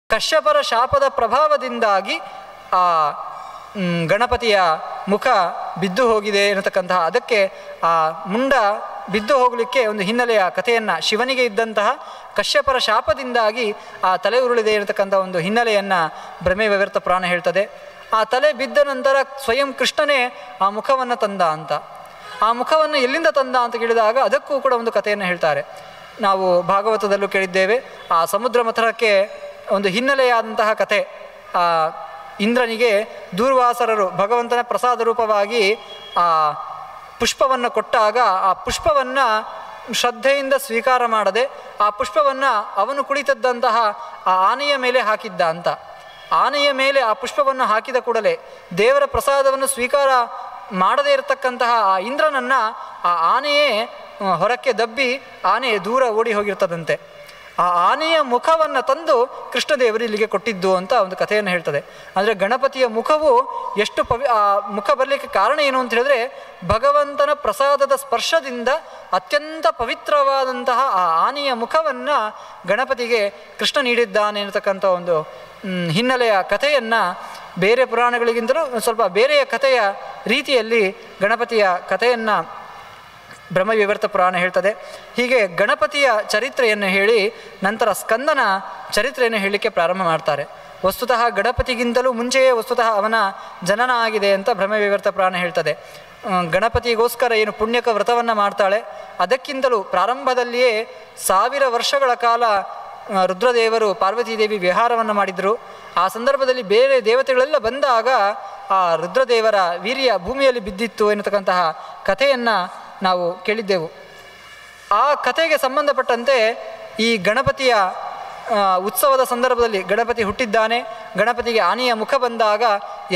ಕಶ್ಯಪರ ಶಾಪದ ಪ್ರಭಾವದಿಂದಾಗಿ ಆ ಗಣಪತಿಯ ಮುಖ ಬಿದ್ದು ಹೋಗಿದೆ ಎನ್ನತಕ್ಕಂತಹ, ಅದಕ್ಕೆ ಆ ಮುಂಡ ಬಿದ್ದು ಹೋಗಲಿಕ್ಕೆ ಒಂದು ಹಿನ್ನೆಲೆಯ ಕಥೆಯನ್ನು, ಶಿವನಿಗೆ ಇದ್ದಂತಹ ಕಶ್ಯಪರ ಶಾಪದಿಂದಾಗಿ ಆ ತಲೆ ಉರುಳಿದೆ ಎನ್ನತಕ್ಕಂಥ ಒಂದು ಹಿನ್ನೆಲೆಯನ್ನು ಬ್ರಹ್ಮವೈವರ್ತ ಪುರಾಣ ಹೇಳ್ತದೆ. ಆ ತಲೆ ಬಿದ್ದ ನಂತರ ಸ್ವಯಂ ಕೃಷ್ಣನೇ ಆ ಮುಖವನ್ನು ತಂದ ಅಂತ. ಆ ಮುಖವನ್ನು ಎಲ್ಲಿಂದ ತಂದ ಅಂತ ಕೇಳಿದಾಗ ಅದಕ್ಕೂ ಕೂಡ ಒಂದು ಕಥೆಯನ್ನು ಹೇಳ್ತಾರೆ. ನಾವು ಭಾಗವತದಲ್ಲೂ ಕೇಳಿದ್ದೇವೆ. ಆ ಸಮುದ್ರ ಮಥನಕ್ಕೆ ಒಂದು ಹಿನ್ನೆಲೆಯಾದಂತಹ ಕಥೆ. ಆ ಇಂದ್ರನಿಗೆ ದೂರ್ವಾಸರರು ಭಗವಂತನ ಪ್ರಸಾದ ರೂಪವಾಗಿ ಆ ಪುಷ್ಪವನ್ನು ಕೊಟ್ಟಾಗ ಆ ಪುಷ್ಪವನ್ನು ಶ್ರದ್ಧೆಯಿಂದ ಸ್ವೀಕಾರ ಮಾಡದೆ ಆ ಪುಷ್ಪವನ್ನು ಅವನು ಕುಳಿತದ್ದಂತಹ ಆ ಆನೆಯ ಮೇಲೆ ಹಾಕಿದ್ದ ಅಂತ. ಆನೆಯ ಮೇಲೆ ಆ ಪುಷ್ಪವನ್ನು ಹಾಕಿದ ಕೂಡಲೇ ದೇವರ ಪ್ರಸಾದವನ್ನು ಸ್ವೀಕಾರ ಮಾಡದೇ ಇರತಕ್ಕಂತಹ ಆ ಇಂದ್ರನನ್ನು ಆ ಆನೆಯೇ ಹೊರಕ್ಕೆ ದಬ್ಬಿ ಆನೆ ದೂರ ಓಡಿ ಹೋಗಿರ್ತದಂತೆ. ಆ ಆನೆಯ ಮುಖವನ್ನು ತಂದು ಕೃಷ್ಣದೇವರು ಇಲ್ಲಿಗೆ ಕೊಟ್ಟಿದ್ದು ಅಂತ ಒಂದು ಕಥೆಯನ್ನು ಹೇಳ್ತದೆ. ಅಂದರೆ ಗಣಪತಿಯ ಮುಖವು ಎಷ್ಟು ಆ ಮುಖ ಬರಲಿಕ್ಕೆ ಕಾರಣ ಏನು ಅಂತ ಹೇಳಿದ್ರೆ, ಭಗವಂತನ ಪ್ರಸಾದದ ಸ್ಪರ್ಶದಿಂದ ಅತ್ಯಂತ ಪವಿತ್ರವಾದಂತಹ ಆ ಆನೆಯ ಮುಖವನ್ನು ಗಣಪತಿಗೆ ಕೃಷ್ಣ ನೀಡಿದ್ದಾನೆ ಅನ್ನತಕ್ಕಂಥ ಒಂದು ಹಿನ್ನೆಲೆಯ ಕಥೆಯನ್ನು ಬೇರೆ ಪುರಾಣಗಳಿಗಿಂತಲೂ ಸ್ವಲ್ಪ ಬೇರೆಯ ಕಥೆಯ ರೀತಿಯಲ್ಲಿ ಗಣಪತಿಯ ಕಥೆಯನ್ನು ಬ್ರಹ್ಮವೈವರ್ತ ಪುರಾಣ ಹೇಳ್ತದೆ. ಹೀಗೆ ಗಣಪತಿಯ ಚರಿತ್ರೆಯನ್ನು ಹೇಳಿ ನಂತರ ಸ್ಕಂದನ ಚರಿತ್ರೆಯನ್ನು ಹೇಳಲಿಕ್ಕೆ ಪ್ರಾರಂಭ ಮಾಡ್ತಾರೆ. ವಸ್ತುತಃ ಗಣಪತಿಗಿಂತಲೂ ಮುಂಚೆಯೇ ವಸ್ತುತಃ ಅವನ ಜನನ ಆಗಿದೆ ಅಂತ ಬ್ರಹ್ಮವೈವರ್ತ ಪುರಾಣ ಹೇಳ್ತದೆ. ಗಣಪತಿಗೋಸ್ಕರ ಏನು ಪುಣ್ಯಕ ವ್ರತವನ್ನು ಮಾಡ್ತಾಳೆ, ಅದಕ್ಕಿಂತಲೂ ಪ್ರಾರಂಭದಲ್ಲಿಯೇ 1000 ವರ್ಷಗಳ ಕಾಲ ರುದ್ರದೇವರು ಪಾರ್ವತೀದೇವಿ ವಿಹಾರವನ್ನು ಮಾಡಿದರು. ಆ ಸಂದರ್ಭದಲ್ಲಿ ಬೇರೆ ದೇವತೆಗಳೆಲ್ಲ ಬಂದಾಗ ಆ ರುದ್ರದೇವರ ವೀರ್ಯ ಭೂಮಿಯಲ್ಲಿ ಬಿದ್ದಿತ್ತು ಎನ್ನತಕ್ಕಂತಹ ಕಥೆಯನ್ನು ನಾವು ಕೇಳಿದ್ದೆವು. ಆ ಕಥೆಗೆ ಸಂಬಂಧಪಟ್ಟಂತೆ ಈ ಗಣಪತಿಯ ಉತ್ಸವದ ಸಂದರ್ಭದಲ್ಲಿ ಗಣಪತಿ ಹುಟ್ಟಿದ್ದಾನೆ, ಗಣಪತಿಗೆ ಆನೆಯ ಮುಖ ಬಂದಾಗ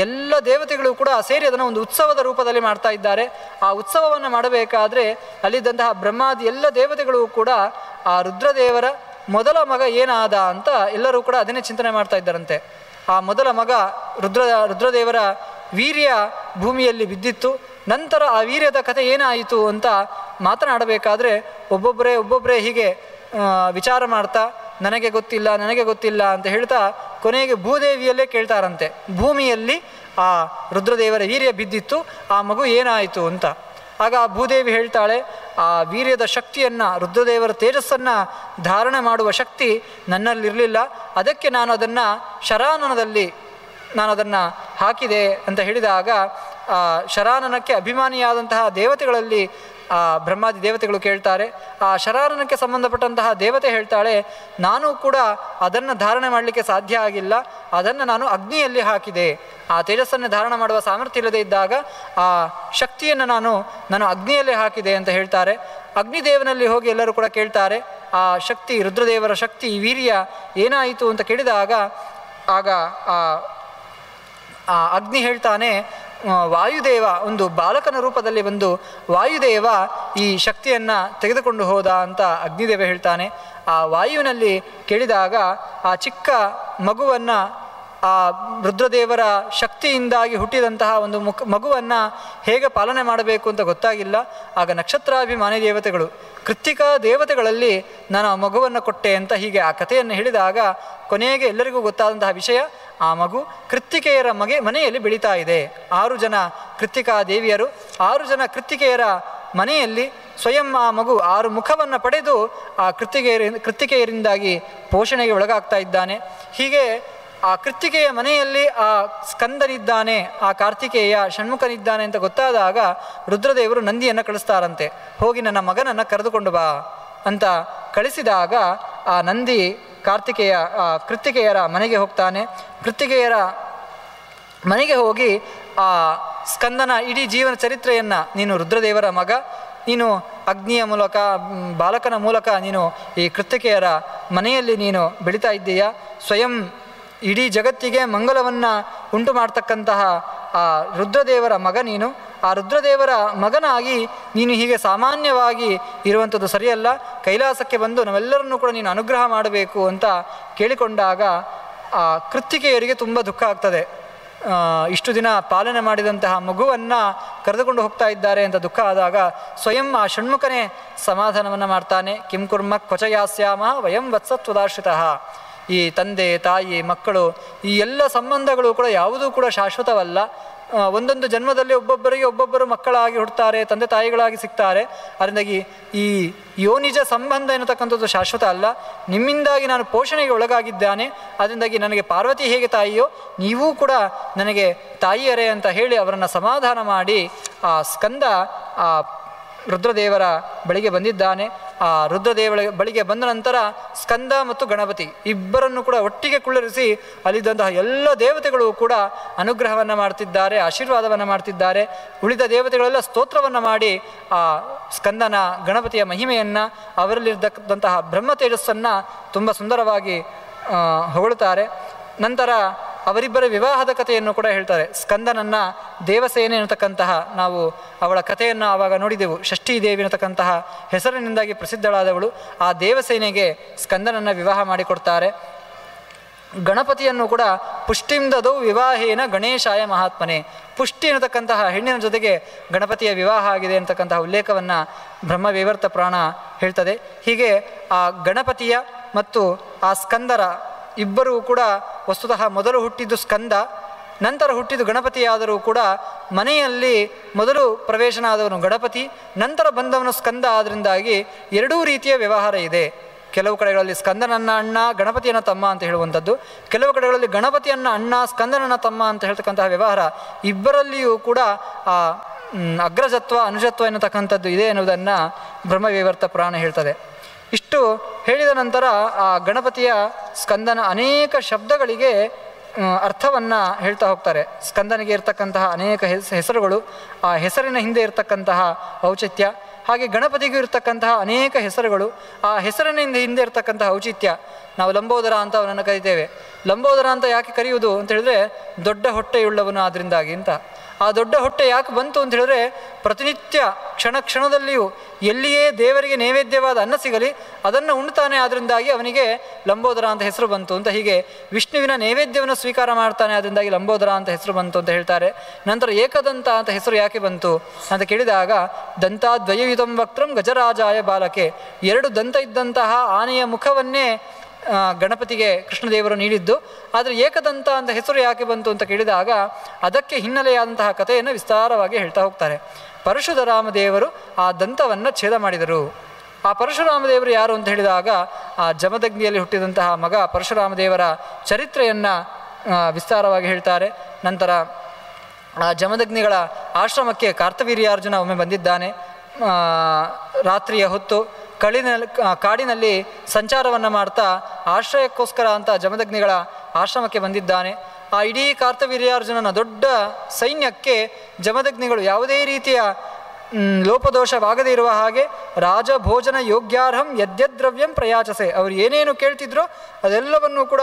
ಎಲ್ಲ ದೇವತೆಗಳು ಕೂಡ ಸೇರಿ ಅದನ್ನು ಒಂದು ಉತ್ಸವದ ರೂಪದಲ್ಲಿ ಮಾಡ್ತಾ ಇದ್ದಾರೆ. ಆ ಉತ್ಸವವನ್ನು ಮಾಡಬೇಕಾದ್ರೆ ಅಲ್ಲಿದ್ದಂತಹ ಬ್ರಹ್ಮಾದಿ ಎಲ್ಲ ದೇವತೆಗಳು ಕೂಡ ಆ ರುದ್ರದೇವರ ಮೊದಲ ಮಗ ಏನಾದ ಅಂತ ಎಲ್ಲರೂ ಕೂಡ ಅದನ್ನೇ ಚಿಂತನೆ ಮಾಡ್ತಾ ಇದ್ದಾರಂತೆ. ಆ ಮೊದಲ ಮಗ ರುದ್ರದೇವರ ವೀರ್ಯ ಭೂಮಿಯಲ್ಲಿ ಬಿದ್ದಿತ್ತು. ನಂತರ ಆ ವೀರ್ಯದ ಕಥೆ ಏನಾಯಿತು ಅಂತ ಮಾತನಾಡಬೇಕಾದ್ರೆ ಒಬ್ಬೊಬ್ಬರೇ ಹೀಗೆ ವಿಚಾರ ಮಾಡ್ತಾ ನನಗೆ ಗೊತ್ತಿಲ್ಲ ಅಂತ ಹೇಳ್ತಾ ಕೊನೆಗೆ ಭೂದೇವಿಯಲ್ಲೇ ಕೇಳ್ತಾರಂತೆ, ಭೂಮಿಯಲ್ಲಿ ಆ ರುದ್ರದೇವರ ವೀರ್ಯ ಬಿದ್ದಿತ್ತು, ಆ ಮಗು ಏನಾಯಿತು ಅಂತ. ಆಗ ಆ ಭೂದೇವಿ ಹೇಳ್ತಾಳೆ, ಆ ವೀರ್ಯದ ಶಕ್ತಿಯನ್ನು, ರುದ್ರದೇವರ ತೇಜಸ್ಸನ್ನು ಧಾರಣೆ ಮಾಡುವ ಶಕ್ತಿ ನನ್ನಲ್ಲಿರಲಿಲ್ಲ, ಅದಕ್ಕೆ ನಾನು ಅದನ್ನು ಶರಾನನದಲ್ಲಿ ಹಾಕಿದೆ ಅಂತ ಹೇಳಿದಾಗ ಆ ಶರಾನನಕ್ಕೆ ಅಭಿಮಾನಿಯಾದಂತಹ ದೇವತೆಗಳಲ್ಲಿ ಆ ಬ್ರಹ್ಮಾದಿ ದೇವತೆಗಳು ಕೇಳ್ತಾರೆ. ಆ ಶರಾನನಕ್ಕೆ ಸಂಬಂಧಪಟ್ಟಂತಹ ದೇವತೆ ಹೇಳ್ತಾಳೆ, ನಾನು ಕೂಡ ಅದನ್ನು ಧಾರಣೆ ಮಾಡಲಿಕ್ಕೆ ಸಾಧ್ಯ ಆಗಿಲ್ಲ, ಅದನ್ನು ನಾನು ಅಗ್ನಿಯಲ್ಲಿ ಹಾಕಿದೆ. ಆ ತೇಜಸ್ಸನ್ನು ಧಾರಣ ಮಾಡುವ ಸಾಮರ್ಥ್ಯ ಇಲ್ಲದೆ ಇದ್ದಾಗ ಆ ಶಕ್ತಿಯನ್ನು ನಾನು ಅಗ್ನಿಯಲ್ಲೇ ಹಾಕಿದೆ ಅಂತ ಹೇಳ್ತಾರೆ. ಅಗ್ನಿದೇವನಲ್ಲಿ ಹೋಗಿ ಎಲ್ಲರೂ ಕೂಡ ಕೇಳ್ತಾರೆ, ಆ ಶಕ್ತಿ, ರುದ್ರದೇವರ ಶಕ್ತಿ, ವೀರ್ಯ ಏನಾಯಿತು ಅಂತ ಕೇಳಿದಾಗ ಆಗ ಆ ಅಗ್ನಿ ಹೇಳ್ತಾನೆ, ವಾಯುದೇವ ಒಂದು ಬಾಲಕನ ರೂಪದಲ್ಲಿ ಬಂದು ವಾಯುದೇವ ಈ ಶಕ್ತಿಯನ್ನು ತೆಗೆದುಕೊಂಡು ಹೋದ ಅಂತ ಅಗ್ನಿದೇವ ಹೇಳ್ತಾನೆ. ಆ ವಾಯುವಿನಲ್ಲಿ ಕೇಳಿದಾಗ ಆ ಚಿಕ್ಕ ಮಗುವನ್ನು, ಆ ರುದ್ರದೇವರ ಶಕ್ತಿಯಿಂದಾಗಿ ಹುಟ್ಟಿದಂತಹ ಒಂದು ಮಗುವನ್ನು ಹೇಗೆ ಪಾಲನೆ ಮಾಡಬೇಕು ಅಂತ ಗೊತ್ತಾಗಿಲ್ಲ. ಆಗ ನಕ್ಷತ್ರಾಭಿಮಾನಿ ದೇವತೆಗಳು, ಕೃತ್ತಿಕಾ ದೇವತೆಗಳಲ್ಲಿ ನಾನು ಆ ಮಗುವನ್ನು ಕೊಟ್ಟೆ ಅಂತ ಹೀಗೆ ಆ ಕಥೆಯನ್ನು ಹೇಳಿದಾಗ ಕೊನೆಗೆ ಎಲ್ಲರಿಗೂ ಗೊತ್ತಾದಂತಹ ವಿಷಯ, ಆ ಮಗು ಕೃತ್ತಿಕೆಯರ ಮನೆಯಲ್ಲಿ ಬೆಳೀತಾ ಇದೆ. 6 ಜನ ಕೃತ್ತಿಕಾ ದೇವಿಯರು, 6 ಜನ ಕೃತ್ತಿಕೆಯರ ಮನೆಯಲ್ಲಿ ಸ್ವಯಂ ಆ ಮಗು 6 ಮುಖವನ್ನು ಪಡೆದು ಆ ಕೃತ್ತಿಕೆಯರಿಂದಾಗಿ ಪೋಷಣೆಗೆ ಒಳಗಾಗ್ತಾ ಇದ್ದಾನೆ. ಹೀಗೆ ಆ ಕೃತ್ತಿಕೆಯ ಮನೆಯಲ್ಲಿ ಆ ಸ್ಕಂದನಿದ್ದಾನೆ, ಆ ಕಾರ್ತಿಕೇಯ ಷಣ್ಮುಖನಿದ್ದಾನೆ ಅಂತ ಗೊತ್ತಾದಾಗ ರುದ್ರದೇವರು ನಂದಿಯನ್ನು ಕಳಿಸ್ತಾರಂತೆ, ಹೋಗಿ ನನ್ನ ಮಗನನ್ನು ಕರೆದುಕೊಂಡು ಬಾ ಅಂತ ಕಳಿಸಿದಾಗ ಆ ನಂದಿ ಕೃತ್ತಿಕೆಯರ ಮನೆಗೆ ಹೋಗ್ತಾನೆ. ಕೃತ್ತಿಕೆಯರ ಮನೆಗೆ ಹೋಗಿ ಆ ಸ್ಕಂದನ ಇಡೀ ಜೀವನ ಚರಿತ್ರೆಯನ್ನು, ನೀನು ರುದ್ರದೇವರ ಮಗ, ನೀನು ಅಗ್ನಿಯ ಮೂಲಕ, ಬಾಲಕನ ಮೂಲಕ ನೀನು ಈ ಕೃತ್ತಿಕೆಯರ ಮನೆಯಲ್ಲಿ ನೀನು ಬೆಳೀತಾ ಇದ್ದೀಯ, ಸ್ವಯಂ ಇಡೀ ಜಗತ್ತಿಗೆ ಮಂಗಲವನ್ನು ಉಂಟು ಮಾಡ್ತಕ್ಕಂತಹ ಆ ರುದ್ರದೇವರ ಮಗ ನೀನು, ಆ ರುದ್ರದೇವರ ಮಗನಾಗಿ ನೀನು ಹೀಗೆ ಸಾಮಾನ್ಯವಾಗಿ ಇರುವಂಥದ್ದು ಸರಿಯಲ್ಲ, ಕೈಲಾಸಕ್ಕೆ ಬಂದು ನಾವೆಲ್ಲರನ್ನೂ ಕೂಡ ನೀನು ಅನುಗ್ರಹ ಮಾಡಬೇಕು ಅಂತ ಕೇಳಿಕೊಂಡಾಗ ಆ ಕೃತ್ತಿಕೆಯರಿಗೆ ತುಂಬ ದುಃಖ ಆಗ್ತದೆ. ಇಷ್ಟು ದಿನ ಪಾಲನೆ ಮಾಡಿದಂತಹ ಮಗುವನ್ನು ಕರೆದುಕೊಂಡು ಹೋಗ್ತಾ ಇದ್ದಾರೆ ಅಂತ ದುಃಖ ಆದಾಗ ಸ್ವಯಂ ಆ ಷಣ್ಮುಖನೇ ಸಮಾಧಾನವನ್ನು ಮಾಡ್ತಾನೆ. ಕಿಂ ಕುರ್ಮ ಕ್ವಚ ಯಾಸ್ಯಾಮ ವಯಂ ವತ್ಸತ್ವದಾಶ್ರಿತಃ, ಈ ತಂದೆ ತಾಯಿ ಮಕ್ಕಳು ಈ ಎಲ್ಲ ಸಂಬಂಧಗಳು ಕೂಡ ಯಾವುದೂ ಕೂಡ ಶಾಶ್ವತವಲ್ಲ. ಒಂದೊಂದು ಜನ್ಮದಲ್ಲಿ ಒಬ್ಬೊಬ್ಬರು ಮಕ್ಕಳಾಗಿ ಹುಡ್ತಾರೆ, ತಂದೆ ತಾಯಿಗಳಾಗಿ ಸಿಗ್ತಾರೆ. ಅದರಿಂದಾಗಿ ಈ ಯೋನಿಜ ಸಂಬಂಧ ಎನ್ನತಕ್ಕಂಥದ್ದು ಶಾಶ್ವತ ಅಲ್ಲ. ನಿಮ್ಮಿಂದಾಗಿ ನಾನು ಪೋಷಣೆಗೆ ಒಳಗಾಗಿದ್ದಾನೆ, ಅದರಿಂದಾಗಿ ನನಗೆ ಪಾರ್ವತಿ ಹೇಗೆ ತಾಯಿಯೋ ನೀವೂ ಕೂಡ ನನಗೆ ತಾಯಿಯರೇ ಅಂತ ಹೇಳಿ ಅವರನ್ನು ಸಮಾಧಾನ ಮಾಡಿ ಆ ಸ್ಕಂದ ಆ ರುದ್ರದೇವರ ಬಳಿಗೆ ಬಂದಿದ್ದಾನೆ. ಆ ರುದ್ರದೇವರ ಬಳಿಗೆ ಬಂದ ನಂತರ ಸ್ಕಂದ ಮತ್ತು ಗಣಪತಿ ಇಬ್ಬರನ್ನು ಕೂಡ ಒಟ್ಟಿಗೆ ಕುಳ್ಳರಿಸಿ ಅಲ್ಲಿದ್ದಂತಹ ಎಲ್ಲ ದೇವತೆಗಳು ಕೂಡ ಅನುಗ್ರಹವನ್ನು ಮಾಡ್ತಿದ್ದಾರೆ, ಆಶೀರ್ವಾದವನ್ನು ಮಾಡ್ತಿದ್ದಾರೆ. ಉಳಿದ ದೇವತೆಗಳೆಲ್ಲ ಸ್ತೋತ್ರವನ್ನು ಮಾಡಿ ಆ ಸ್ಕಂದನ ಗಣಪತಿಯ ಮಹಿಮೆಯನ್ನು, ಅವರಲ್ಲಿರತಕ್ಕಂತಹ ಬ್ರಹ್ಮ ತೇಜಸ್ಸನ್ನು ತುಂಬ ಸುಂದರವಾಗಿ ಹೊಗಳುತ್ತಾರೆ. ನಂತರ ಅವರಿಬ್ಬರ ವಿವಾಹದ ಕಥೆಯನ್ನು ಕೂಡ ಹೇಳ್ತಾರೆ. ಸ್ಕಂದನನ್ನು ದೇವಸೇನೆ ಅನ್ನತಕ್ಕಂತಹ, ನಾವು ಅವಳ ಕಥೆಯನ್ನು ಆವಾಗ ನೋಡಿದೆವು, ಷಷ್ಠೀ ದೇವಿ ಅನ್ನತಕ್ಕಂತಹ ಹೆಸರಿನಿಂದಾಗಿ ಪ್ರಸಿದ್ಧಳಾದವಳು. ಆ ದೇವಸೇನೆಗೆ ಸ್ಕಂದನನ್ನು ವಿವಾಹ ಮಾಡಿಕೊಡ್ತಾರೆ. ಗಣಪತಿಯನ್ನು ಕೂಡ ಪುಷ್ಟಿಂದದೌ ವಿವಾಹೇನ ಗಣೇಶಾಯ ಮಹಾತ್ಮನೆ, ಪುಷ್ಟಿ ಅನ್ನತಕ್ಕಂತಹ ಹೆಣ್ಣಿನ ಜೊತೆಗೆ ಗಣಪತಿಯ ವಿವಾಹ ಆಗಿದೆ ಅಂತಕ್ಕಂತಹ ಉಲ್ಲೇಖವನ್ನು ಬ್ರಹ್ಮವೈವರ್ತ ಪುರಾಣ ಹೇಳ್ತದೆ. ಹೀಗೆ ಆ ಗಣಪತಿಯ ಮತ್ತು ಆ ಸ್ಕಂದರ ಇಬ್ಬರೂ ಕೂಡ ವಸ್ತುತಃ ಮೊದಲು ಹುಟ್ಟಿದ್ದು ಸ್ಕಂದ, ನಂತರ ಹುಟ್ಟಿದ್ದು ಗಣಪತಿಯಾದರೂ ಕೂಡ ಮನೆಯಲ್ಲಿ ಮೊದಲು ಪ್ರವೇಶನಾದವನು ಗಣಪತಿ, ನಂತರ ಬಂದವನು ಸ್ಕಂದ. ಆದ್ದರಿಂದಾಗಿ ಎರಡೂ ರೀತಿಯ ವ್ಯವಹಾರ ಇದೆ. ಕೆಲವು ಕಡೆಗಳಲ್ಲಿ ಸ್ಕಂದನನ್ನ ಅಣ್ಣ ಗಣಪತಿಯನ್ನ ತಮ್ಮ ಅಂತ ಹೇಳುವಂಥದ್ದು, ಕೆಲವು ಕಡೆಗಳಲ್ಲಿ ಗಣಪತಿಯನ್ನ ಅಣ್ಣ ಸ್ಕಂದನನ್ನ ತಮ್ಮ ಅಂತ ಹೇಳ್ತಕ್ಕಂತಹ ವ್ಯವಹಾರ. ಇಬ್ಬರಲ್ಲಿಯೂ ಕೂಡ ಆ ಅಗ್ರಜತ್ವ ಅನುಜತ್ವ ಎನ್ನತಕ್ಕಂಥದ್ದು ಇದೆ ಎನ್ನುವುದನ್ನು ಬ್ರಹ್ಮವೈವರ್ತ ಪುರಾಣ ಹೇಳ್ತದೆ. ಇಷ್ಟು ಹೇಳಿದ ನಂತರ ಆ ಗಣಪತಿಯ ಸ್ಕಂದನ ಅನೇಕ ಶಬ್ದಗಳಿಗೆ ಅರ್ಥವನ್ನು ಹೇಳ್ತಾ ಹೋಗ್ತಾರೆ. ಸ್ಕಂದನಿಗೆ ಇರತಕ್ಕಂತಹ ಅನೇಕ ಹೆಸರುಗಳು, ಆ ಹೆಸರಿನ ಹಿಂದೆ ಇರತಕ್ಕಂತಹ ಔಚಿತ್ಯ, ಹಾಗೆ ಗಣಪತಿಗೂ ಇರತಕ್ಕಂತಹ ಅನೇಕ ಹೆಸರುಗಳು, ಆ ಹೆಸರಿನ ಹಿಂದೆ ಇರತಕ್ಕಂತಹ ಔಚಿತ್ಯ. ನಾವು ಲಂಬೋದರ ಅಂತ ಅವನನ್ನು ಕರಿತೇವೆ. ಲಂಬೋದರ ಅಂತ ಯಾಕೆ ಕರೆಯುವುದು ಅಂತ ಹೇಳಿದ್ರೆ ದೊಡ್ಡ ಹೊಟ್ಟೆಯುಳ್ಳವನು ಆದ್ದರಿಂದಾಗಿ ಅಂತ. ಆ ದೊಡ್ಡ ಹೊಟ್ಟೆ ಯಾಕೆ ಬಂತು ಅಂತ ಹೇಳಿದ್ರೆ ಪ್ರತಿನಿತ್ಯ ಕ್ಷಣ ಕ್ಷಣದಲ್ಲಿಯೂ ಎಲ್ಲಿಯೇ ದೇವರಿಗೆ ನೈವೇದ್ಯವಾದ ಅನ್ನ ಸಿಗಲಿ ಅದನ್ನು ಉಣ್ತಾನೆ, ಆದ್ದರಿಂದಾಗಿ ಅವನಿಗೆ ಲಂಬೋದರ ಅಂತ ಹೆಸರು ಬಂತು ಅಂತ. ಹೀಗೆ ವಿಷ್ಣುವಿನ ನೈವೇದ್ಯವನ್ನು ಸ್ವೀಕಾರ ಮಾಡ್ತಾನೆ, ಅದರಿಂದಾಗಿ ಲಂಬೋದರ ಅಂತ ಹೆಸರು ಬಂತು ಅಂತ ಹೇಳ್ತಾರೆ. ನಂತರ ಏಕದಂತ ಅಂತ ಹೆಸರು ಯಾಕೆ ಬಂತು ಅಂತ ಕೇಳಿದಾಗ ದಂತಾದ್ವಯಯುತಂ ವಕ್ತ್ರಂ ಗಜರಾಜಾಯ ಬಾಲಕೆ, ಎರಡು ದಂತ ಇದ್ದಂತಹ ಆನೆಯ ಮುಖವನ್ನೇ ಗಣಪತಿಗೆ ಕೃಷ್ಣದೇವರು ನೀಡಿದ್ದು. ಆದರೆ ಏಕದಂತ ಅಂತ ಹೆಸರು ಯಾಕೆ ಬಂತು ಅಂತ ಕೇಳಿದಾಗ ಅದಕ್ಕೆ ಹಿನ್ನೆಲೆಯಾದಂತಹ ಕಥೆಯನ್ನು ವಿಸ್ತಾರವಾಗಿ ಹೇಳ್ತಾ ಹೋಗ್ತಾರೆ. ಪರಶುರಾಮದೇವರು ಆ ದಂತವನ್ನು ಛೇದ ಮಾಡಿದರು. ಆ ಪರಶುರಾಮದೇವರು ಯಾರು ಅಂತ ಹೇಳಿದಾಗ ಆ ಜಮದಗ್ನಿಯಲ್ಲಿ ಹುಟ್ಟಿದಂತಹ ಮಗ ಪರಶುರಾಮದೇವರ ಚರಿತ್ರೆಯನ್ನು ವಿಸ್ತಾರವಾಗಿ ಹೇಳ್ತಾರೆ. ನಂತರ ಆ ಜಮದಗ್ನಿಗಳ ಆಶ್ರಮಕ್ಕೆ ಕಾರ್ತವೀರ್ಯಾರ್ಜುನ ಒಮ್ಮೆ ಬಂದಿದ್ದಾನೆ. ರಾತ್ರಿಯ ಹೊತ್ತು ಕಾಡಿನಲ್ಲಿ ಸಂಚಾರವನ್ನು ಮಾಡ್ತಾ ಆಶ್ರಯಕ್ಕೋಸ್ಕರ ಅಂತ ಜಮದಗ್ನಿಗಳ ಆಶ್ರಮಕ್ಕೆ ಬಂದಿದ್ದಾನೆ. ಆ ಇಡೀ ಕಾರ್ತವೀರ್ಯಾರ್ಜುನನ ದೊಡ್ಡ ಸೈನ್ಯಕ್ಕೆ ಜಮದಗ್ನಿಗಳು ಯಾವುದೇ ರೀತಿಯ ಲೋಪದೋಷವಾಗದೇ ಇರುವ ಹಾಗೆ ರಾಜಭೋಜನ ಯೋಗ್ಯಾರ್ಹಂ ಯದ್ಯದ್ರವ್ಯಂ ಪ್ರಯಾಚಸೆ, ಅವರು ಏನೇನು ಕೇಳ್ತಿದ್ರೋ ಅದೆಲ್ಲವನ್ನೂ ಕೂಡ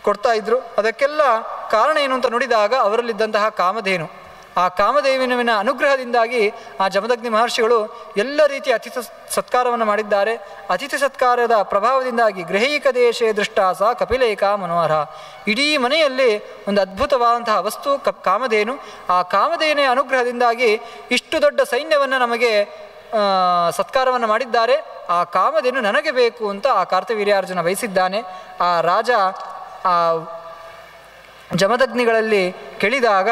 ಕೊಡ್ತಾ ಇದ್ರು. ಅದಕ್ಕೆಲ್ಲ ಕಾರಣ ಏನು ಅಂತ ನೋಡಿದಾಗ ಅವರಲ್ಲಿದ್ದಂತಹ ಕಾಮಧೇನು, ಆ ಕಾಮದೇವಿನ ಅನುಗ್ರಹದಿಂದಾಗಿ ಆ ಜಮದಗ್ನಿ ಮಹರ್ಷಿಗಳು ಎಲ್ಲ ರೀತಿಯ ಅತಿಥಿ ಸತ್ಕಾರವನ್ನು ಮಾಡಿದ್ದಾರೆ. ಅತಿಥಿ ಸತ್ಕಾರದ ಪ್ರಭಾವದಿಂದಾಗಿ ಗೃಹೈಕ ದೇಶೇ ದೃಷ್ಟಾಸ ಕಪಿಲೇಕ ಮನೋಹರ, ಇಡೀ ಮನೆಯಲ್ಲಿ ಒಂದು ಅದ್ಭುತವಾದಂತಹ ವಸ್ತು ಕಾಮಧೇನು. ಆ ಕಾಮಧೇನೆಯ ಅನುಗ್ರಹದಿಂದಾಗಿ ಇಷ್ಟು ದೊಡ್ಡ ಸೈನ್ಯವನ್ನು ನಮಗೆ ಸತ್ಕಾರವನ್ನು ಮಾಡಿದ್ದಾರೆ. ಆ ಕಾಮಧೇನು ನನಗೆ ಬೇಕು ಅಂತ ಆ ಕಾರ್ತವೀರ್ಯಾರ್ಜುನ ಬಯಸಿದ್ದಾನೆ. ಆ ರಾಜ ಆ ಜಮದಗ್ನಿಗಳಲ್ಲಿ ಕೇಳಿದಾಗ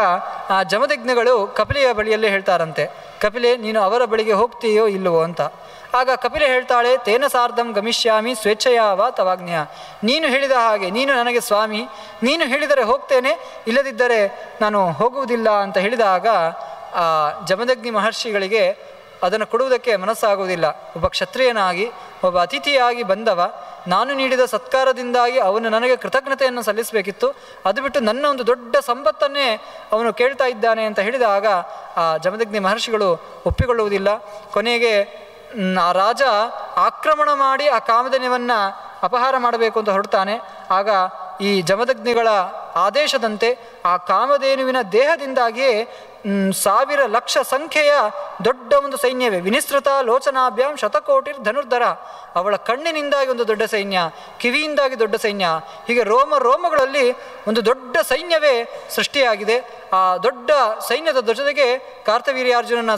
ಆ ಜಮದಗ್ನಿಗಳು ಕಪಿಲೆಯ ಬಳಿಯಲ್ಲೇ ಹೇಳ್ತಾರಂತೆ, ಕಪಿಲೆ ನೀನು ಅವರ ಬಳಿಗೆ ಹೋಗ್ತೀಯೋ ಇಲ್ಲವೋ ಅಂತ. ಆಗ ಕಪಿಲೆ ಹೇಳ್ತಾಳೆ, ತೇನ ಸಾರ್ಧಂ ಗಮಿಷ್ಯಾಮಿ ಸ್ವೇಚ್ಛೆಯಾವ ತವಾಜ್ಞೆಯ, ನೀನು ಹೇಳಿದ ಹಾಗೆ, ನೀನು ನನಗೆ ಸ್ವಾಮಿ, ನೀನು ಹೇಳಿದರೆ ಹೋಗ್ತೇನೆ, ಇಲ್ಲದಿದ್ದರೆ ನಾನು ಹೋಗುವುದಿಲ್ಲ ಅಂತ ಹೇಳಿದಾಗ ಆ ಜಮದಗ್ನಿ ಮಹರ್ಷಿಗಳಿಗೆ ಅದನ್ನು ಕೊಡುವುದಕ್ಕೆ ಮನಸ್ಸಾಗುವುದಿಲ್ಲ. ಒಬ್ಬ ಕ್ಷತ್ರಿಯನಾಗಿ ಒಬ್ಬ ಅತಿಥಿಯಾಗಿ ಬಂದವ, ನಾನು ನೀಡಿದ ಸತ್ಕಾರದಿಂದಾಗಿ ಅವನು ನನಗೆ ಕೃತಜ್ಞತೆಯನ್ನು ಸಲ್ಲಿಸಬೇಕಿತ್ತು, ಅದು ಬಿಟ್ಟು ನನ್ನ ಒಂದು ದೊಡ್ಡ ಸಂಪತ್ತನ್ನೇ ಅವನು ಕೇಳ್ತಾ ಇದ್ದಾನೆ ಅಂತ ಹೇಳಿದಾಗ ಆ ಜಮದಗ್ನಿ ಮಹರ್ಷಿಗಳು ಒಪ್ಪಿಕೊಳ್ಳುವುದಿಲ್ಲ. ಕೊನೆಗೆ ಆ ರಾಜ ಆಕ್ರಮಣ ಮಾಡಿ ಆ ಕಾಮಧೇನುವನ್ನು ಅಪಹಾರ ಮಾಡಬೇಕು ಅಂತ ಹೊರಡ್ತಾನೆ. ಆಗ ಈ ಜಮದಗ್ನಿಗಳ ಆದೇಶದಂತೆ ಆ ಕಾಮಧೇನುವಿನ ದೇಹದಿಂದಾಗಿಯೇ 1000 ಲಕ್ಷ ಸಂಖ್ಯೆಯ ದೊಡ್ಡ ಒಂದು ಸೈನ್ಯವೇ, ವಿನಿಸೃತ ಲೋಚನಾಭ್ಯಾಂ ಶತಕೋಟಿರ್ ಧನುರ್ಧರ, ಅವಳ ಕಣ್ಣಿನಿಂದಾಗಿ ಒಂದು ದೊಡ್ಡ ಸೈನ್ಯ, ಕಿವಿಯಿಂದಾಗಿ ದೊಡ್ಡ ಸೈನ್ಯ, ಹೀಗೆ ರೋಮಗಳಲ್ಲಿ ಒಂದು ದೊಡ್ಡ ಸೈನ್ಯವೇ ಸೃಷ್ಟಿಯಾಗಿದೆ. ಆ ದೊಡ್ಡ ಸೈನ್ಯದ ಜೊತೆಗೆ ಕಾರ್ತವೀರ್ಯಾರ್ಜುನನ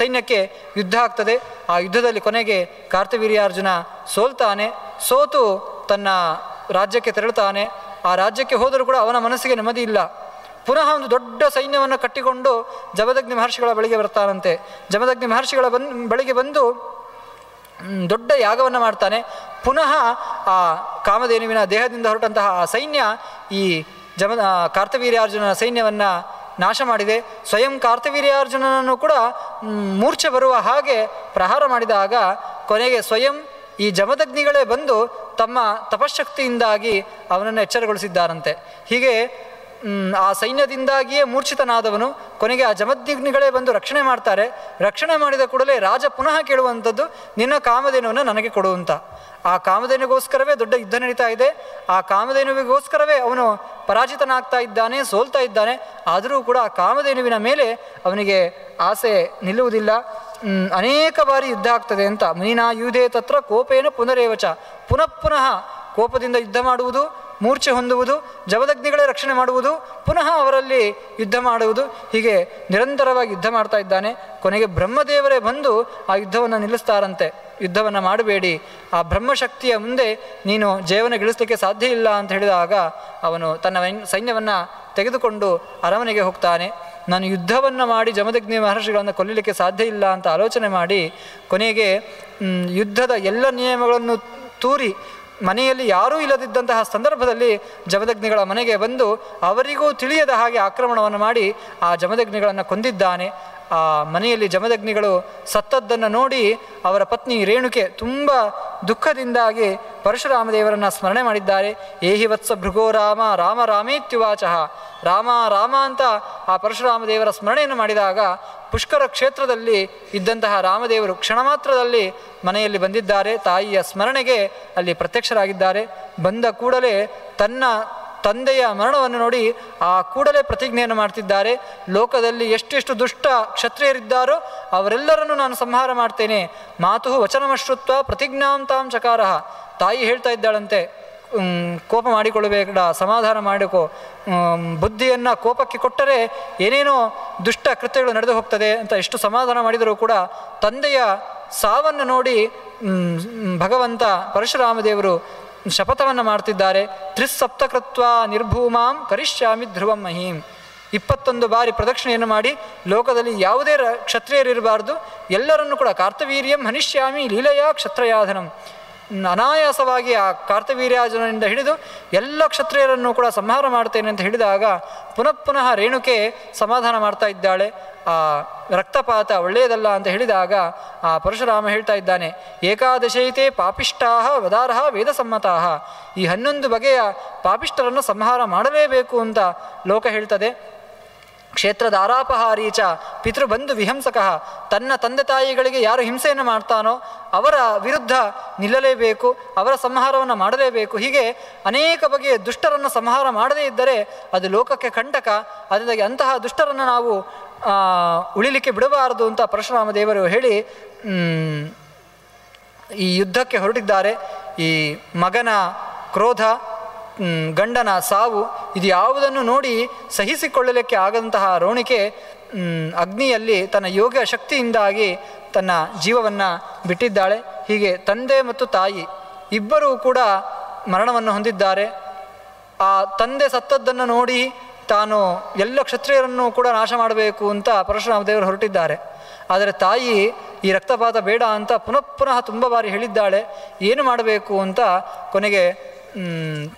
ಸೈನ್ಯಕ್ಕೆ ಯುದ್ಧ ಆಗ್ತದೆ. ಆ ಯುದ್ಧದಲ್ಲಿ ಕೊನೆಗೆ ಕಾರ್ತವೀರ್ಯಾರ್ಜುನ ಸೋಲ್ತಾನೆ. ಸೋತು ತನ್ನ ರಾಜ್ಯಕ್ಕೆ ತೆರಳುತ್ತಾನೆ. ಆ ರಾಜ್ಯಕ್ಕೆ ಹೋದರೂ ಕೂಡ ಅವನ ಮನಸ್ಸಿಗೆ ನೆಮ್ಮದಿ ಇಲ್ಲ. ಪುನಃ ಒಂದು ದೊಡ್ಡ ಸೈನ್ಯವನ್ನು ಕಟ್ಟಿಕೊಂಡು ಜಮದಗ್ನಿ ಮಹರ್ಷಿಗಳ ಬಳಿಗೆ ಬರ್ತಾನಂತೆ. ಜಮದಗ್ನಿ ಮಹರ್ಷಿಗಳ ಬಳಿಗೆ ಬಂದು ದೊಡ್ಡ ಯಾಗವನ್ನು ಮಾಡ್ತಾನೆ. ಪುನಃ ಆ ಕಾಮಧೇನುವಿನ ದೇಹದಿಂದ ಹೊರಟಂತಹ ಆ ಸೈನ್ಯ ಈ ಕಾರ್ತವೀರ್ಯಾರ್ಜುನನ ಸೈನ್ಯವನ್ನು ನಾಶ ಮಾಡಿದೆ. ಸ್ವಯಂ ಕಾರ್ತವೀರ್ಯಾರ್ಜುನನನ್ನು ಕೂಡ ಮೂರ್ಛೆ ಬರುವ ಹಾಗೆ ಪ್ರಹಾರ ಮಾಡಿದಾಗ ಕೊನೆಗೆ ಸ್ವಯಂ ಈ ಜಮದಗ್ನಿಗಳೇ ಬಂದು ತಮ್ಮ ತಪಶಕ್ತಿಯಿಂದಾಗಿ ಅವನನ್ನು ಎಚ್ಚರಗೊಳಿಸಿದ್ದಾರಂತೆ. ಹೀಗೆ ಆ ಸೈನ್ಯದಿಂದಾಗಿಯೇ ಮೂರ್ಛಿತನಾದವನು ಕೊನೆಗೆ ಆ ಜಮದಗ್ನಿಗಳೇ ಬಂದು ರಕ್ಷಣೆ ಮಾಡ್ತಾರೆ. ರಕ್ಷಣೆ ಮಾಡಿದ ಕೂಡಲೇ ರಾಜ ಪುನಃ ಕೇಳುವಂಥದ್ದು, ನಿನ್ನ ಕಾಮಧೇನುವನ್ನು ನನಗೆ ಕೊಡುವಂತ. ಆ ಕಾಮಧೇನುಗೋಸ್ಕರವೇ ದೊಡ್ಡ ಯುದ್ಧ ನಡೀತಾ ಇದೆ. ಆ ಕಾಮಧೇನುವಿಗೋಸ್ಕರವೇ ಅವನು ಪರಾಜಿತನಾಗ್ತಾ ಇದ್ದಾನೆ, ಸೋಲ್ತಾ ಇದ್ದಾನೆ. ಆದರೂ ಕೂಡ ಆ ಕಾಮಧೇನುವಿನ ಮೇಲೆ ಅವನಿಗೆ ಆಸೆ ನಿಲ್ಲುವುದಿಲ್ಲ. ಅನೇಕ ಬಾರಿ ಯುದ್ಧ ಆಗ್ತದೆ ಅಂತ. ಮುನಿನಾ ಯುಧೇ ತತ್ರ ಕೋಪೇನ ಪುನರೇವಚ, ಪುನಃ ಪುನಃ ಕೋಪದಿಂದ ಯುದ್ಧ ಮಾಡುವುದು, ಮೂರ್ಛೆ ಹೊಂದುವುದು, ಜಮದಗ್ನಿಗಳೇ ರಕ್ಷಣೆ ಮಾಡುವುದು, ಪುನಃ ಅವರಲ್ಲಿ ಯುದ್ಧ ಮಾಡುವುದು, ಹೀಗೆ ನಿರಂತರವಾಗಿ ಯುದ್ಧ ಮಾಡ್ತಾ ಇದ್ದಾನೆ. ಕೊನೆಗೆ ಬ್ರಹ್ಮದೇವರೇ ಬಂದು ಆ ಯುದ್ಧವನ್ನು ನಿಲ್ಲಿಸ್ತಾರಂತೆ. ಯುದ್ಧವನ್ನು ಮಾಡಬೇಡಿ, ಆ ಬ್ರಹ್ಮಶಕ್ತಿಯ ಮುಂದೆ ನೀನು ಜೀವನ ಗಳಿಸಲಿಕ್ಕೆ ಸಾಧ್ಯ ಇಲ್ಲ ಅಂತ ಹೇಳಿದಾಗ ಅವನು ತನ್ನ ಸೈನ್ಯವನ್ನು ತೆಗೆದುಕೊಂಡು ಅರಮನೆಗೆ ಹೋಗ್ತಾನೆ. ನಾನು ಯುದ್ಧವನ್ನು ಮಾಡಿ ಜಮದಗ್ನಿ ಮಹರ್ಷಿಗಳನ್ನು ಕೊಲ್ಲಲಿಕ್ಕೆ ಸಾಧ್ಯ ಇಲ್ಲ ಅಂತ ಆಲೋಚನೆ ಮಾಡಿ ಕೊನೆಗೆ ಯುದ್ಧದ ಎಲ್ಲ ನಿಯಮಗಳನ್ನು ತೂರಿ ಮನೆಯಲ್ಲಿ ಯಾರೂ ಇಲ್ಲದಿದ್ದಂತಹ ಸಂದರ್ಭದಲ್ಲಿ ಜಮದಗ್ನಿಗಳ ಮನೆಗೆ ಬಂದು ಅವರಿಗೂ ತಿಳಿಯದ ಹಾಗೆ ಆಕ್ರಮಣವನ್ನು ಮಾಡಿ ಆ ಜಮದಗ್ನಿಗಳನ್ನು ಕೊಂದಿದ್ದಾನೆ. ಆ ಮನೆಯಲ್ಲಿ ಜಮದಗ್ನಿಗಳು ಸತ್ತದ್ದನ್ನು ನೋಡಿ ಅವರ ಪತ್ನಿ ರೇಣುಕೆ ತುಂಬ ದುಃಖದಿಂದಾಗಿ ಪರಶುರಾಮ ದೇವರನ್ನು ಸ್ಮರಣೆ ಮಾಡಿದ್ದಾರೆ. ಏಹಿ ವತ್ಸ ಭೃಗೋ ರಾಮ ರಾಮ ರಾಮೇತ್ಯುವಾಚಃ, ರಾಮ ರಾಮ ಅಂತ ಆ ಪರಶುರಾಮ ದೇವರ ಸ್ಮರಣೆಯನ್ನು ಮಾಡಿದಾಗ ಪುಷ್ಕರ ಕ್ಷೇತ್ರದಲ್ಲಿ ಇದ್ದಂತಹ ರಾಮದೇವರು ಕ್ಷಣ ಮಾತ್ರದಲ್ಲಿ ಮನೆಯಲ್ಲಿ ಬಂದಿದ್ದಾರೆ. ತಾಯಿಯ ಸ್ಮರಣೆಗೆ ಅಲ್ಲಿ ಪ್ರತ್ಯಕ್ಷರಾಗಿದ್ದಾರೆ. ಬಂದ ಕೂಡಲೇ ತನ್ನ ತಂದೆಯ ಮರಣವನ್ನು ನೋಡಿ ಆ ಕೂಡಲೇ ಪ್ರತಿಜ್ಞೆಯನ್ನು ಮಾಡ್ತಿದ್ದಾರೆ. ಲೋಕದಲ್ಲಿ ಎಷ್ಟೆಷ್ಟು ದುಷ್ಟ ಕ್ಷತ್ರಿಯರಿದ್ದಾರೋ ಅವರೆಲ್ಲರನ್ನು ನಾನು ಸಂಹಾರ ಮಾಡ್ತೇನೆ. ಮಾತು ವಚನಮಶ್ರುತ್ವ ಪ್ರತಿಜ್ಞಾಂ ತಾಂ ಚಕಾರಃ. ತಾಯಿ ಹೇಳ್ತಾ ಇದ್ದಾಳಂತೆ, ಕೋಪ ಮಾಡಿಕೊಳ್ಳಬೇಡ, ಸಮಾಧಾನ ಮಾಡಿಕೋ, ಬುದ್ಧಿಯನ್ನು ಕೋಪಕ್ಕೆ ಕೊಟ್ಟರೆ ಏನೇನೋ ದುಷ್ಟ ಕೃತ್ಯಗಳು ನಡೆದು ಹೋಗ್ತದೆ ಅಂತ ಎಷ್ಟು ಸಮಾಧಾನ ಮಾಡಿದರೂ ಕೂಡ ತಂದೆಯ ಸಾವನ್ನು ನೋಡಿ ಭಗವಂತ ಪರಶುರಾಮ ದೇವರು ಶಪಥವನ್ನು ಮಾಡ್ತಿದ್ದಾರೆ. ತ್ರಿಸಪ್ತಕೃತ್ವ ನಿರ್ಭೂಮಾಂ ಕರಿಷ್ಯಾಮಿ ಧ್ರುವಂ ಮಹೀಂ. 21 ಬಾರಿ ಪ್ರದಕ್ಷಿಣೆಯನ್ನು ಮಾಡಿ ಲೋಕದಲ್ಲಿ ಯಾವುದೇ ಕ್ಷತ್ರಿಯರಿರಬಾರ್ದು, ಎಲ್ಲರನ್ನೂ ಕೂಡ ಕಾರ್ತವೀರ್ಯಂ ಹನಿಷ್ಯಾಮಿ ಲೀಲೆಯ ಕ್ಷತ್ರಯಾಧನಂ, ಅನಾಯಾಸವಾಗಿ ಆ ಕಾರ್ತವೀರ್ಯಾರ್ಜುನನಿಂದ ಹಿಡಿದು ಎಲ್ಲ ಕ್ಷತ್ರಿಯರನ್ನು ಕೂಡ ಸಂಹಾರ ಮಾಡ್ತೇನೆ ಅಂತ ಹೇಳಿದಾಗ ಪುನಃ ಪುನಃ ರೇಣುಕೆ ಸಮಾಧಾನ ಮಾಡ್ತಾ ಇದ್ದಾಳೆ. ಆ ರಕ್ತಪಾತ ಒಳ್ಳೆಯದಲ್ಲ ಅಂತ ಹೇಳಿದಾಗ ಆ ಪರಶುರಾಮ ಹೇಳ್ತಾ ಇದ್ದಾನೆ, ಏಕಾದಶೈತೆ ಪಾಪಿಷ್ಟಾಹ ವದಾರ್ಹ ವೇದಸಮ್ಮತಾಹ. ಈ 11 ಬಗೆಯ ಪಾಪಿಷ್ಟರನ್ನು ಸಂಹಾರ ಮಾಡಲೇಬೇಕು ಅಂತ ಲೋಕ ಹೇಳ್ತದೆ. ಕ್ಷೇತ್ರದಾರಾಪಹಾರೀಚ ಪಿತೃಬಂಧು ವಿಹಂಸಕಃ. ತನ್ನ ತಂದೆ ತಾಯಿಗಳಿಗೆ ಯಾರು ಹಿಂಸೆಯನ್ನು ಮಾಡ್ತಾನೋ ಅವರ ವಿರುದ್ಧ ನಿಲ್ಲಲೇಬೇಕು, ಅವರ ಸಂಹಾರವನ್ನು ಮಾಡಲೇಬೇಕು. ಹೀಗೆ ಅನೇಕ ಬಗೆಯ ದುಷ್ಟರನ್ನು ಸಂಹಾರ ಮಾಡದೇ ಇದ್ದರೆ ಅದು ಲೋಕಕ್ಕೆ ಕಂಟಕ. ಅದರಿಂದಾಗಿ ಅಂತಹ ದುಷ್ಟರನ್ನು ನಾವು ಉಳಿಲಿಕ್ಕೆ ಬಿಡಬಾರದು ಅಂತ ಪರಶುರಾಮ ದೇವರು ಹೇಳಿ ಈ ಯುದ್ಧಕ್ಕೆ ಹೊರಟಿದ್ದಾರೆ. ಈ ಮಗನ ಕ್ರೋಧ, ಗಂಡನ ಸಾವು, ಇದು ಯಾವುದನ್ನು ನೋಡಿ ಸಹಿಸಿಕೊಳ್ಳಲಿಕ್ಕೆ ಆಗದಂತಹ ರೋಣಿಕೆ ಅಗ್ನಿಯಲ್ಲಿ ತನ್ನ ಯೋಗ ಶಕ್ತಿಯಿಂದಾಗಿ ತನ್ನ ಜೀವವನ್ನು ಬಿಟ್ಟಿದ್ದಾಳೆ. ಹೀಗೆ ತಂದೆ ಮತ್ತು ತಾಯಿ ಇಬ್ಬರೂ ಕೂಡ ಮರಣವನ್ನು ಹೊಂದಿದ್ದಾರೆ. ಆ ತಂದೆ ಸತ್ತದ್ದನ್ನು ನೋಡಿ ತಾನು ಎಲ್ಲ ಕ್ಷತ್ರಿಯರನ್ನು ಕೂಡ ನಾಶ ಮಾಡಬೇಕು ಅಂತ ಪರಶುರಾಮ ದೇವರು ಹೊರಟಿದ್ದಾರೆ. ಆದರೆ ತಾಯಿ ಈ ರಕ್ತಪಾತ ಬೇಡ ಅಂತ ಪುನಃ ಪುನಃ ತುಂಬ ಬಾರಿ ಹೇಳಿದ್ದಾಳೆ. ಏನು ಮಾಡಬೇಕು ಅಂತ ಕೊನೆಗೆ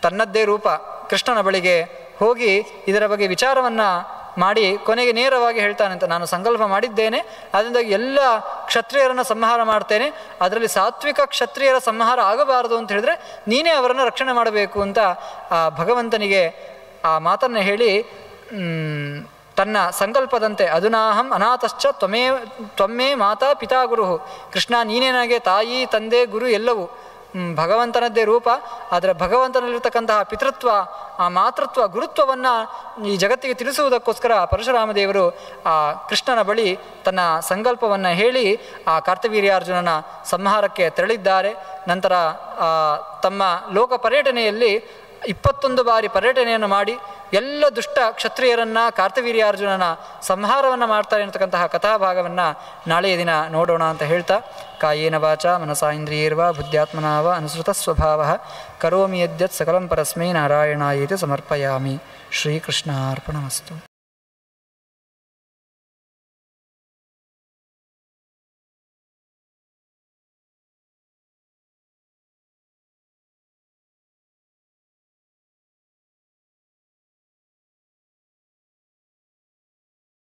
ತನ್ನದ್ದೇ ರೂಪ ಕೃಷ್ಣನ ಬಳಿಗೆ ಹೋಗಿ ಇದರ ಬಗ್ಗೆ ವಿಚಾರವನ್ನು ಮಾಡಿ ಕೊನೆಗೆ ನೇರವಾಗಿ ಹೇಳ್ತಾನಂತ, ನಾನು ಸಂಕಲ್ಪ ಮಾಡಿದ್ದೇನೆ, ಅದರಿಂದ ಎಲ್ಲ ಕ್ಷತ್ರಿಯರನ್ನು ಸಂಹಾರ ಮಾಡ್ತೇನೆ, ಅದರಲ್ಲಿ ಸಾತ್ವಿಕ ಕ್ಷತ್ರಿಯರ ಸಂಹಾರ ಆಗಬಾರದು ಅಂತ ಹೇಳಿದ್ರೆ ನೀನೇ ಅವರನ್ನು ರಕ್ಷಣೆ ಮಾಡಬೇಕು ಅಂತ ಆ ಭಗವಂತನಿಗೆ ಆ ಮಾತನ್ನು ಹೇಳಿ ತನ್ನ ಸಂಕಲ್ಪದಂತೆ ಅಧುನಾಹಂ ಅನಾಥಶ್ಚ ತ್ವಮ್ಮೇ ಮಾತಾ ಪಿತಾ ಗುರು. ಕೃಷ್ಣ ನೀನೇ ನನಗೆ ತಾಯಿ ತಂದೆ ಗುರು ಎಲ್ಲವೂ. ಭಗವಂತನದ್ದೇ ರೂಪ, ಆದರೆ ಭಗವಂತನಲ್ಲಿರ್ತಕ್ಕಂತಹ ಪಿತೃತ್ವ, ಆ ಮಾತೃತ್ವ, ಗುರುತ್ವವನ್ನು ಈ ಜಗತ್ತಿಗೆ ತಿಳಿಸುವುದಕ್ಕೋಸ್ಕರ ಪರಶುರಾಮ ದೇವರು ಆ ಕೃಷ್ಣನ ಬಳಿ ತನ್ನ ಸಂಕಲ್ಪವನ್ನು ಹೇಳಿ ಆ ಕಾರ್ತವೀರ್ಯಾರ್ಜುನನ ಸಂಹಾರಕ್ಕೆ ತೆರಳಿದ್ದಾರೆ. ನಂತರ ತಮ್ಮ ಲೋಕ ಪರ್ಯಟನೆಯಲ್ಲಿ 21 ಬಾರಿ ಪರ್ಯಟನೆಯನ್ನು ಮಾಡಿ ಎಲ್ಲ ದುಷ್ಟ ಕ್ಷತ್ರಿಯರನ್ನು ಕಾರ್ತವೀರ್ಯಾರ್ಜುನನ ಸಂಹಾರವನ್ನು ಮಾಡ್ತಾರೆ ಅನ್ನತಕ್ಕಂತಹ ಕಥಾಭಾಗವನ್ನು ನಾಳೆಯ ದಿನ ನೋಡೋಣ ಅಂತ ಹೇಳ್ತಾ, ಕಾಯೇನ ವಾಚ ಮನಸಾ ಇಂದ್ರಿಯೇರ್ವಾ ಬುದ್ಧ್ಯಾತ್ಮನಾವ ಅನುಸೃತ ಸ್ವಭಾವ ಕರೋಮಿ ಯದ್ಯತ್ ಸಕಲಂ ಪರಸ್ಮೈ ನಾರಾಯಣಾಯೇತಿ ಸಮರ್ಪಯಾಮಿ. ಶ್ರೀಕೃಷ್ಣಾರ್ಪಣಮಸ್ತು.